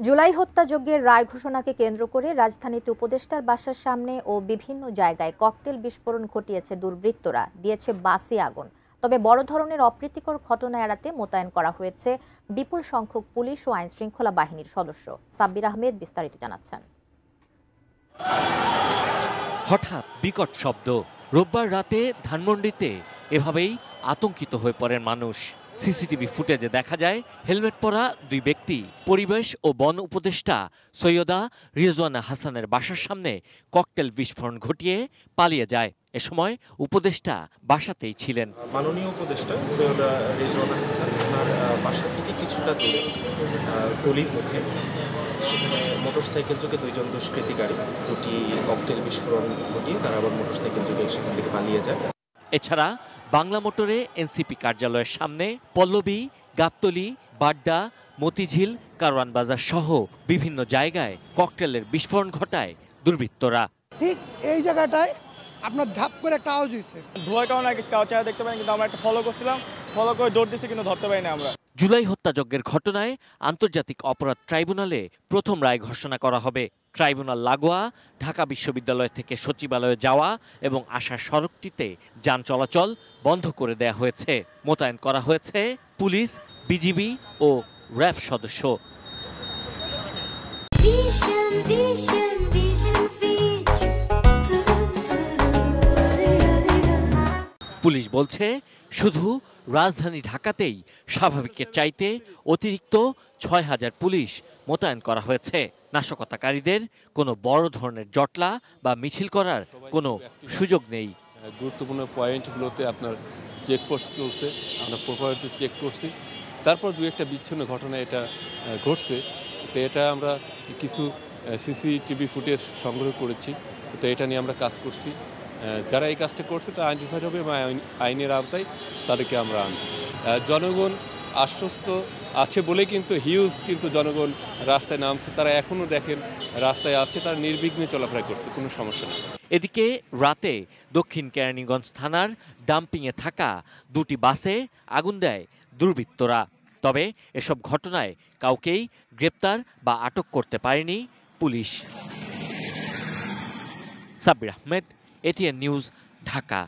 জুলাই হত্যাযজ্ঞের রায় ঘোষণাকে কেন্দ্র করে রাজধানীতে উপদেষ্টার বাসার সামনে ও বিভিন্ন জায়গায় ককটেল বিস্ফোরণ ঘটিয়েছে দুর্বৃত্তরা, দিয়েছে বাসে আগুন। তবে বড় ধরনের অপ্রীতিকর ঘটনা এড়াতে মোতায়েন করা হয়েছে বিপুল সংখ্যক পুলিশ ও আইন শৃঙ্খলা বাহিনীর সদস্য। সাব্বির আহমেদ বিস্তারিত জানাচ্ছেন। হঠাৎ বিকট শব্দ। রোববার রাতে ধানমন্ডিতে এভাবেই আতঙ্কিত হয়ে পড়েন মানুষ। সিসিটিভি ফুটেজে দেখা যায় হেলমেট পরা দুই ব্যক্তি পরিবেশ ও বন উপদেষ্টা সৈয়দা রিজওয়ানা হাসানের বাসার সামনে ককটেল বিস্ফোরণ ঘটিয়ে পালিয়ে যায়। এ সময় উপদেষ্টা বাসাতেই ছিলেন। মাননীয় উপদেষ্টা সৈয়দা রিজওয়ানা হাসান ওনার বাসা থেকে কিছুটা দূরে গলির মুখে সেখানে মোটরসাইকেল যোগে দুইজন দুষ্কৃতিকারী দুটি ককটেল বিস্ফোরণ ঘটিয়ে তারা আবার মোটরসাইকেল যোগে সেখান থেকে পালিয়ে যায়। এছাড়া বাংলা মোটরে এনসিপি কার্যালয়ের সামনে পল্লবী, গাবতলী, বাড্ডা, মতিঝিল, কারওয়ান বাজার সহ বিভিন্ন জায়গায় ককটেলের বিস্ফোরণ ঘটায় দুর্বৃত্তরা। ঠিক এই জায়গাটায় আপনার ধাপ করে একটা আওয়াজ হয়েছে। ধোঁয়ার কারণে কারো চেহারা দেখতে পাইনি, কিন্তু আমরা একটা ফলো করছিলাম, ফলো করে দৌড় দিচ্ছি, কিন্তু ধরতে পারিনি আমরা। জুলাই হত্যাযজ্ঞের ঘটনায় আন্তর্জাতিক অপরাধ ট্রাইব্যুনালে প্রথম রায় ঘোষণা করা হবে। ট্রাইব্যুনাল লাগোয়া ঢাকা বিশ্ববিদ্যালয় থেকে সচিবালয়ে যাওয়া এবং আসার সড়কটিতে যান চলাচল বন্ধ করে দেয়া হয়েছে। মোতায়েন করা হয়েছে পুলিশ, বিজিবি ও র্যাব সদস্য। পুলিশ বলছে শুধু রাজধানী ঢাকাতেই স্বাভাবিকের চাইতে অতিরিক্ত ৬,০০০ পুলিশ মোতায়েন করা হয়েছে। নাশকতাকারীদের কোনো বড় ধরনের জটলা বা মিছিল করার কোনো সুযোগ নেই। গুরুত্বপূর্ণ পয়েন্টগুলোতে আপনার চেকপোস্ট চলছে, আমরা প্রপারলি চেক করছি। তারপর দু একটা বিচ্ছিন্ন ঘটনা এটা ঘটছে, তো এটা আমরা কিছু সিসিটিভি ফুটেজ সংগ্রহ করেছি, তো এটা নিয়ে আমরা কাজ করছি। যারা এই কাজটা করছে তারা আইডেন্টিফাইড হবে এবং আইনের আওতায় তাদেরকে আমরা আনব। জনগণ আশ্বস্ত আছে বলে কিন্তু কিন্তু জনগণ রাস্তায় নামছে, তারা এখনও দেখেন রাস্তায় আছে, তারা নির্বিঘ্নে চলাফেরা করছে, কোনো সমস্যা নেই। এদিকে রাতে দক্ষিণ কেরানীগঞ্জ থানার ডাম্পিংয়ে থাকা দুটি বাসে আগুন দেয় দুর্বৃত্তরা। তবে এসব ঘটনায় কাউকেই গ্রেপ্তার বা আটক করতে পারেনি police. Sabbir Ahmed, ATN news, Dhaka.